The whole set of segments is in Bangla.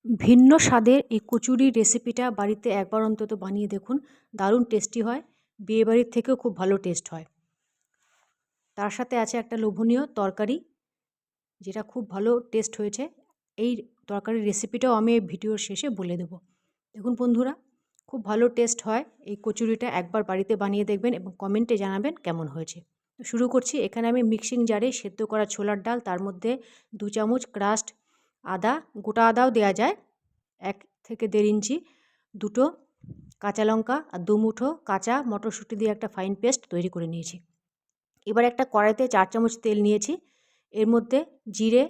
ভিন্ন স্বাদের এই কচুরির রেসিপিটা বাড়িতে একবার অন্তত বানিয়ে দেখুন। দারুণ টেস্টি হয়, বিয়েবাড়ির থেকেও খুব ভালো টেস্ট হয়। তার সাথে আছে একটা লোভনীয় তরকারি, যেটা খুব ভালো টেস্ট হয়েছে। এই তরকারির রেসিপিটাও আমি এই ভিডিওর শেষে বলে দেবো। দেখুন বন্ধুরা, খুব ভালো টেস্ট হয় এই কচুরিটা। একবার বাড়িতে বানিয়ে দেখবেন এবং কমেন্টে জানাবেন কেমন হয়েছে। শুরু করছি। এখানে আমি মিক্সিং জারে সেদ্ধ করা ছোলার ডাল, তার মধ্যে 2 চামচ ক্রাশড আদা, গোটা আদাও দেওয়া যায়, 1 থেকে 1.5 ইঞ্চি, 2টো কাঁচা লঙ্কা আর 2 মুঠো কাঁচা মটরশুঁটি দিয়ে একটা ফাইন পেস্ট তৈরি করে নিয়েছি। এবার একটা কড়াইতে 4 চামচ তেল নিয়েছি। এর মধ্যে জিরে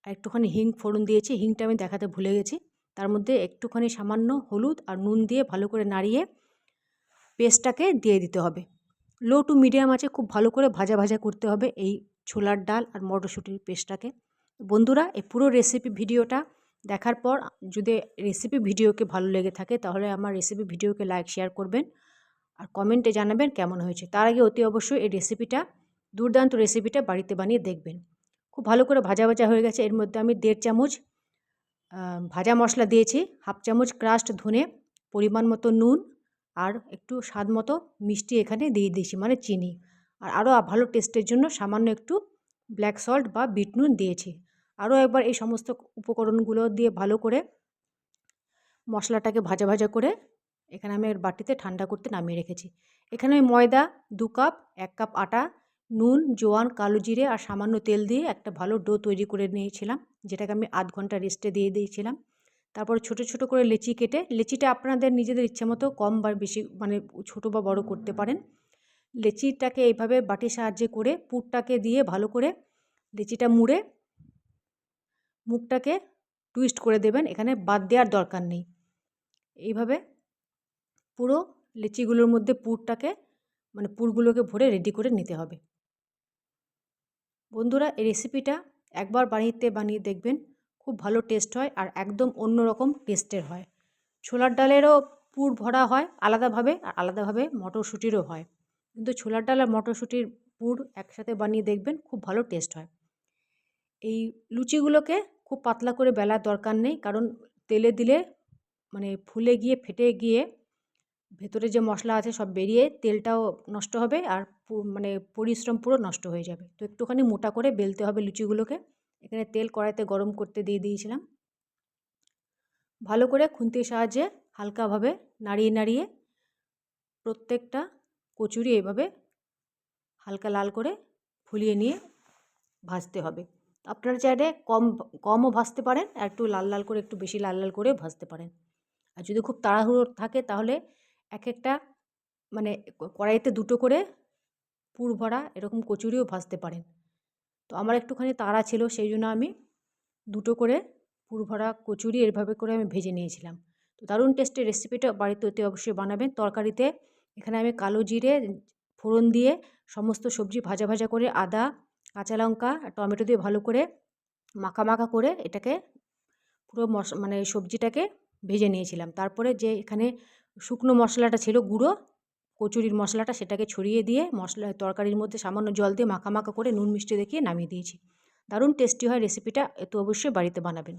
আর একটুখানি হিং ফোড়ন দিয়েছি। হিংটা আমি দেখাতে ভুলে গেছি। তার মধ্যে একটুখানি সামান্য হলুদ আর নুন দিয়ে ভালো করে নাড়িয়ে পেস্টটাকে দিয়ে দিতে হবে। লো টু মিডিয়াম আঁচে খুব ভালো করে ভাজা ভাজা করতে হবে এই ছোলার ডাল আর মটরশুঁটির পেস্টটাকে। বন্ধুরা, এই পুরো রেসিপি ভিডিওটা দেখার পর যদি রেসিপি ভিডিওকে ভালো লেগে থাকে তাহলে আমার রেসিপি ভিডিওকে লাইক শেয়ার করবেন আর কমেন্টে জানাবেন কেমন হয়েছে। তার আগে অতি অবশ্যই এই রেসিপিটা, দুর্দান্ত রেসিপিটা বাড়িতে বানিয়ে দেখবেন। খুব ভালো করে ভাজা ভাজা হয়ে গেছে। এর মধ্যে আমি 1.5 চামচ ভাজা মশলা দিয়েছি, 1/2 চামচ ক্রাশড ধনে, পরিমাণ মতো নুন আর একটু স্বাদ মতো মিষ্টি এখানে দিয়ে দিয়েছি, মানে চিনি। আর আরও ভালো টেস্টের জন্য সামান্য একটু ব্ল্যাক সল্ট বা বিট নুন দিয়েছি। আরও একবার এই সমস্ত উপকরণগুলো দিয়ে ভালো করে মশলাটাকে ভাজা ভাজা করে এখানে আমি বাটিতে ঠান্ডা করতে নামিয়ে রেখেছি। এখানে আমি ময়দা 2 কাপ, 1 কাপ আটা, নুন, জোয়ান, কালো জিরে আর সামান্য তেল দিয়ে একটা ভালো ডো তৈরি করে নিয়েছিলাম, যেটাকে আমি আধ ঘন্টা রেস্টে দিয়ে দিয়েছিলাম। তারপর ছোট ছোট করে লেচি কেটে, লেচিটা আপনাদের নিজেদের ইচ্ছে মতো কম বা বেশি, মানে ছোটো বা বড় করতে পারেন। লেচিটাকে এইভাবে বাটির সাহায্যে করে পুরটাকে দিয়ে ভালো করে লেচিটা মুড়ে মুখটাকে টুইস্ট করে দেবেন। এখানে বাদ দেওয়ার দরকার নেই। এইভাবে পুরো লেচিগুলোর মধ্যে পুরগুলোকে ভরে রেডি করে নিতে হবে। বন্ধুরা, এই রেসিপিটা একবার বানিয়ে দেখবেন, খুব ভালো টেস্ট হয় আর একদম অন্য রকম টেস্টের হয়। ছোলার ডালেরও পুর ভরা হয় আলাদাভাবে, আর আলাদাভাবে মটরশুঁটিরও হয়, কিন্তু ছোলার ডাল আর মটরশুঁটির পুর একসাথে বানিয়ে দেখবেন, খুব ভালো টেস্ট হয়। এই লুচিগুলোকে খুব পাতলা করে বেলার দরকার নেই, কারণ তেলে দিলে মানে ফুলে গিয়ে ফেটে গিয়ে ভেতরে যে মশলা আছে সব বেরিয়ে তেলটাও নষ্ট হবে আর মানে পরিশ্রম পুরো নষ্ট হয়ে যাবে। তো একটুখানি মোটা করে বেলতে হবে লুচিগুলোকে। এখানে তেল কড়াইতে গরম করতে দিয়ে দিয়েছিলাম। ভালো করে খুন্তির সাহায্যে হালকাভাবে নাড়িয়ে নাড়িয়ে প্রত্যেকটা কচুরি এভাবে হালকা লাল করে ফুলিয়ে নিয়ে ভাজতে হবে। আপনারা চাইলে কমও ভাজতে পারেন, আর একটু লাল লাল করে, একটু বেশি লাল লাল করেও ভাজতে পারেন। আর যদি খুব তাড়াহুড়ো থাকে তাহলে একটা মানে কড়াইতে 2টো করে পুর ভরা এরকম কচুরিও ভাজতে পারেন। তো আমার একটুখানি তাড়া ছিল, সেই জন্য আমি 2টো করে পুর ভরা কচুরি এভাবে করে আমি ভেজে নিয়েছিলাম। তো দারুণ টেস্টের রেসিপিটা বাড়িতে অতি অবশ্যই বানাবেন। তরকারিতে এখানে আমি কালো জিরে ফোড়ন দিয়ে সমস্ত সবজি ভাজা ভাজা করে আদা, কাঁচা লঙ্কা, টমেটো দিয়ে ভালো করে মাখা মাখা করে এটাকে পুরো মানে সবজিটাকে ভেজে নিয়েছিলাম। তারপরে যে এখানে শুকনো মশলাটা ছিল, গুঁড়ো কচুরির মশলাটা, সেটাকে ছড়িয়ে দিয়ে তরকারির মধ্যে সামান্য জল দিয়ে মাখা মাখা করে নুন মিষ্টি দেখিয়ে নামিয়ে দিয়েছি। দারুণ টেস্টি হয় রেসিপিটা, এ তো অবশ্যই বাড়িতে বানাবেন।